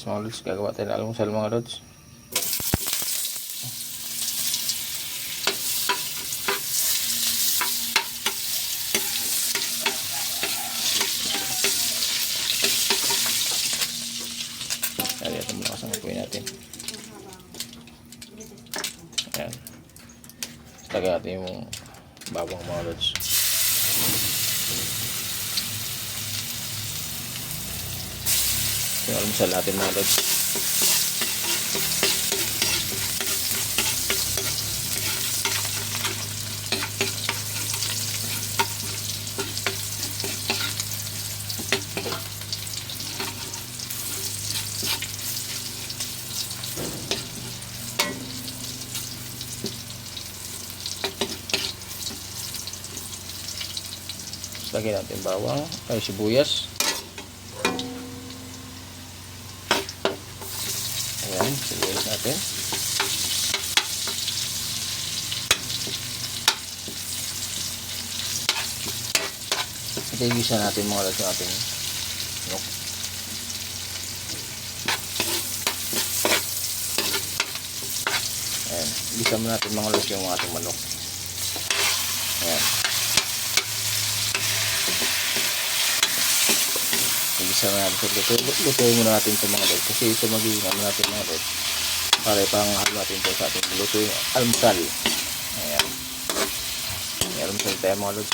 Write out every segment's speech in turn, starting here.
Yes mga lods, gagawa tayo ng almusal mga lods. Kaya ito muna kasangapuin natin. Ayan. Lagyan natin yung bawang mga lods. Yung almusal natin mga lods. Lagyan natin bawang, ay sibuyas. Ayan, sibuyas natin. Igisa natin mga lods yung ating manok. Ayan, igisa mo natin mga lods yung ating manok. Ayan. Igisa na natin. Lutuin muna natin ito mga lods. Kasi ito magiging ano natin mga lods. Para ipanghalo natin ito sa ating lutuin almusal. Ayan. May almusal tayo mga lods.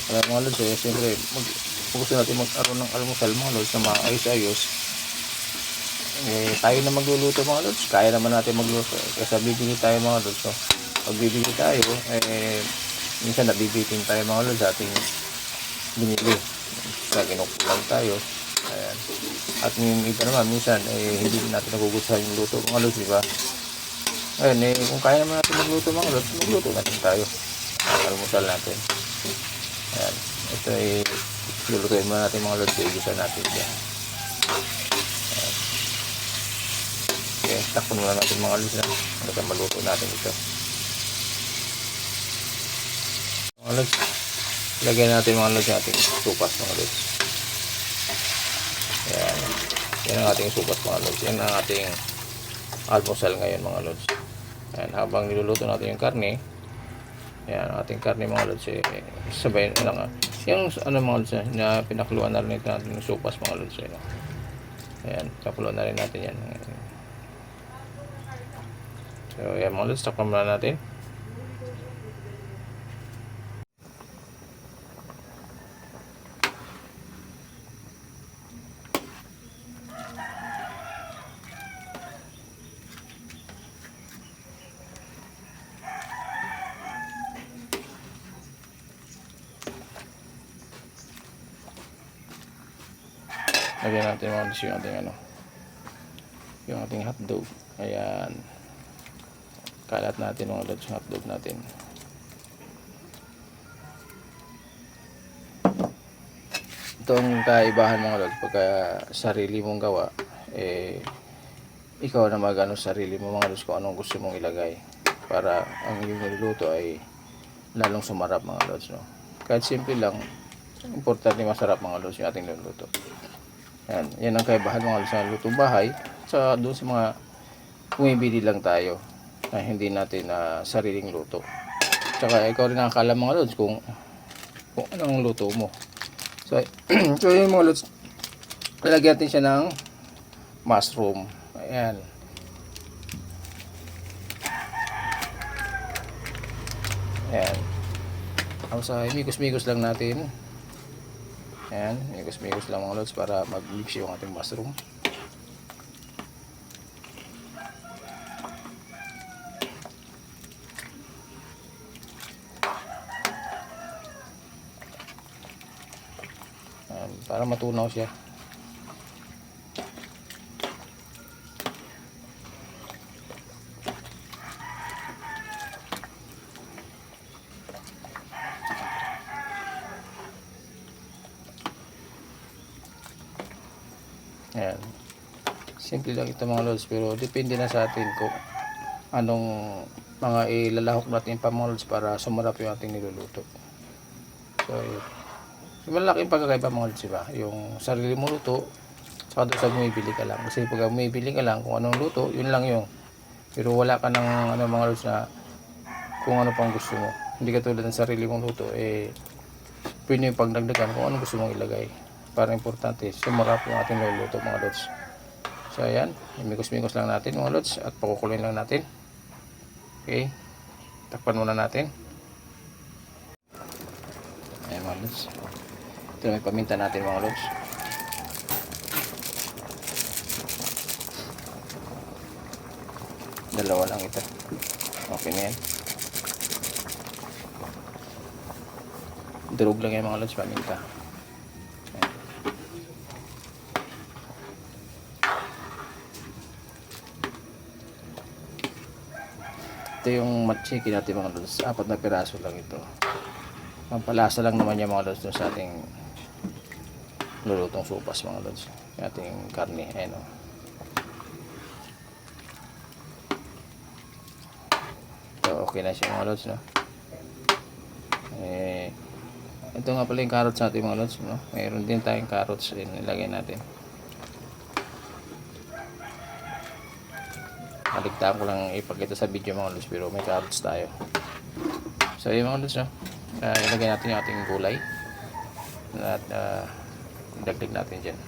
Kaya mga lods, siyempre gusto natin magkaroon ng almusal mga lods na maayos-ayos. Tayo na magluluto mga lods. Kaya naman natin magluto. Kasi bibili tayo mga lods. So, pag bibili tayo, minsan nabibitin tayo mga lods sa ating binili. Kinukulang tayo. Ayan. At yung iba naman minsan hindi natin nagugustuhan yung luto mga lods, diba? Ayan, kung kaya naman natin magluto mga lods, magluto natin tayo ang almusal natin. Ayan. Ito lulutuin muna natin mga lods. Igisa natin yan. Ayan. Okay, takpan muna natin mga lods na hanggang maluto natin ito mga lods. Lagyan natin mga lods yung ating supas mga lods. Ayan. Yan ang ating supas mga lods. Yan ang ating almusal ngayon mga lods. Ayan. Habang niluluto natin yung karne, ayan ang ating karne mga lods. Sabay na lang yung ano mga lods na pinakuluan na rin natin yung supas mga lods. Ayan. Pakuluan na rin natin yan. So ayan mga lods. Takpan muna natin. Lagyan natin mga lods yung ating yung ating hotdog. Ayan. Kalat natin mga lods yung hotdog natin. Ito ang kaibahan mga lods. Pagka sarili mong gawa, ikaw na magano sarili mo mga lods kung anong gusto mong ilagay. Para ang iyong niluluto ay lalong sumarap mga lods. No? Kahit simple lang, importante masarap mga lods yung ating niluluto. Yan ang kaibahan mga lods sa lutong bahay. Sa doon sa mga bumibili lang tayo na hindi natin sariling luto. Tsaka ikaw rin nakakaalam mga lods kung anong luto mo. So, so yun mga lods, lalagyan natin siya ng mushroom. Ayan. Ayan. Tapos migos-migos lang natin. Ayan, migos-migos lang mga lods para mag-mix yung ating mushroom. Ayan, para matunaw siya. Ayan. Simple lang ito mga lods, pero depende na sa atin kung anong mga ilalahok natin pa mga lods para sumarap yung ating niluluto. So, malaking pagkakaiba mga lods, diba? Yung sarili mo luto Saka doon sa bumibili ka lang. Kasi pag bumibili ka lang, kung anong luto, yun lang yung. Pero wala ka ng ano, mga lods na kung ano pang gusto mo. Hindi ka tulad ng sarili mong luto, pwede yung pagdagdagan kung ano gusto mong ilagay. Para importante, sumarap yung ating luluto mga lods. So ayan, imikos-mikos lang natin mga lods at pakukuloyin lang natin. Okay, takpan muna natin. Ayan mga lods. Ito na may paminta natin mga lods. Dalawa lang ito. Okay na yan. Durog lang yan mga lods, paminta. Ito yung matsiki natin mga lods. 4 na piraso lang ito. Pampalasa lang naman yung mga lods sa ating lulutong supas mga lods. Yung ating karne. Ayan o. So okay na siya mga lods, no? Ito nga pala yung carrots natin mga lods, no? Mayroon din tayong carrots din nilagay natin. Naligtaan ko lang ipakita sa video mga lods, pero may carrots tayo. So yun mga lods, no? Ilagay natin yung ating gulay at dagdag natin dyan.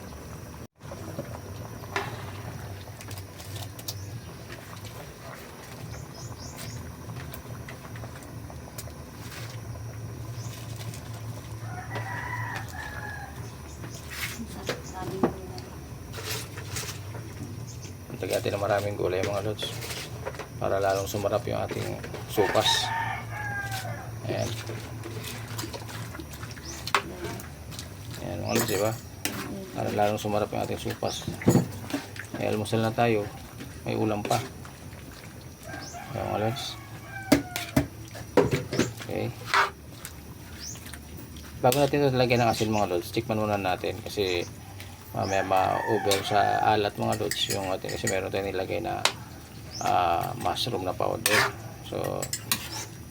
Lagyan natin ng maraming gulay mga lods para lalong sumarap yung ating supas. Ayan. Ayan mga lods, diba? Para lalong sumarap yung ating supas. May almusal na tayo, may ulam pa. Ayan mga lods. Okay. Bago natin ito lagyan ng asin mga lods, tikman muna natin kasi mamaya ma-over sa alat mga lods yung ating, kasi meron tayong nilagay na mushroom na powder. So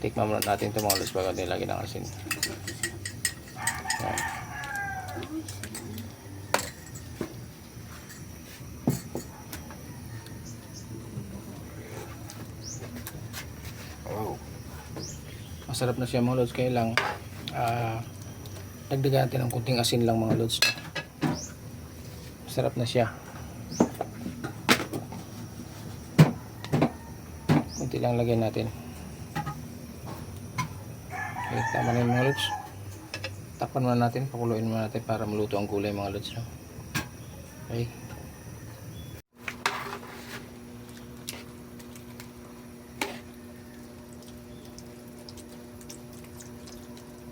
tikman muna natin ito mga lods bago natin lagyan ng asin. Ayan. Wow, masarap na siya mga lods, kaya lang dagdagan natin ng kunting asin lang mga lods. Sarap na siya. Kunti lang lagyan natin. Okay, tama na yung mga lods. Takpan muna natin, pakuluin muna natin para maluto ang gulay mga lods. Okay.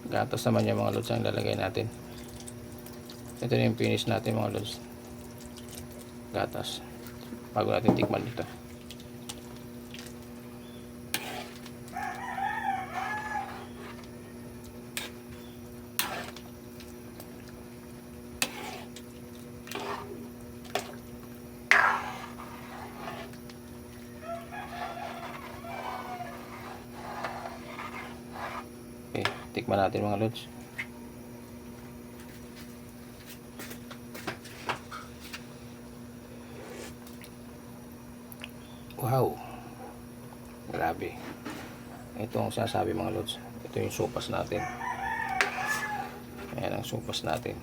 Gatas naman yung mga lods ang lalagay natin. Ito na yung finish natin mga lods. Gatas. Bago natin tikman ito. Okay, tikman natin mga lods. Wow, grabe. Ito ang sasabi mga lods. Ito yung sopas natin. Ayan ang sopas natin.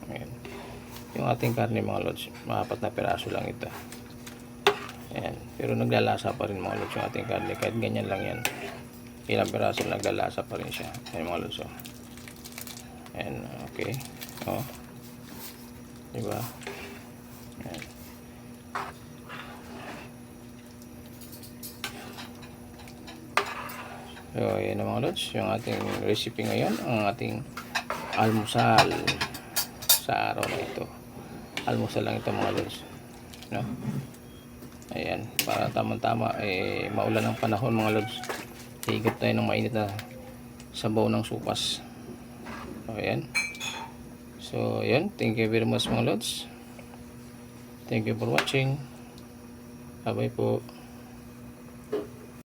Ayan. Yung ating karne mga lods, 4 na piraso lang ito. Ayan. Pero naglalasa pa rin mga lods yung ating karne. Kahit ganyan lang yan, ilang piraso naglalasa pa rin siya. Ayan mga lods. Ayan, okay. Oh. Diba? Ayan. So ayan mga lods, yung ating recipe ngayon, ang ating almusal sa araw na ito. Almusal lang ito mga lods, no? Ayan, para tamang-tama, maulan ng panahon mga lods. Higop tayo ng mainit na sabaw ng supas. So ayan. So ayan, thank you very much mga lods. Thank you for watching. Bye bye po.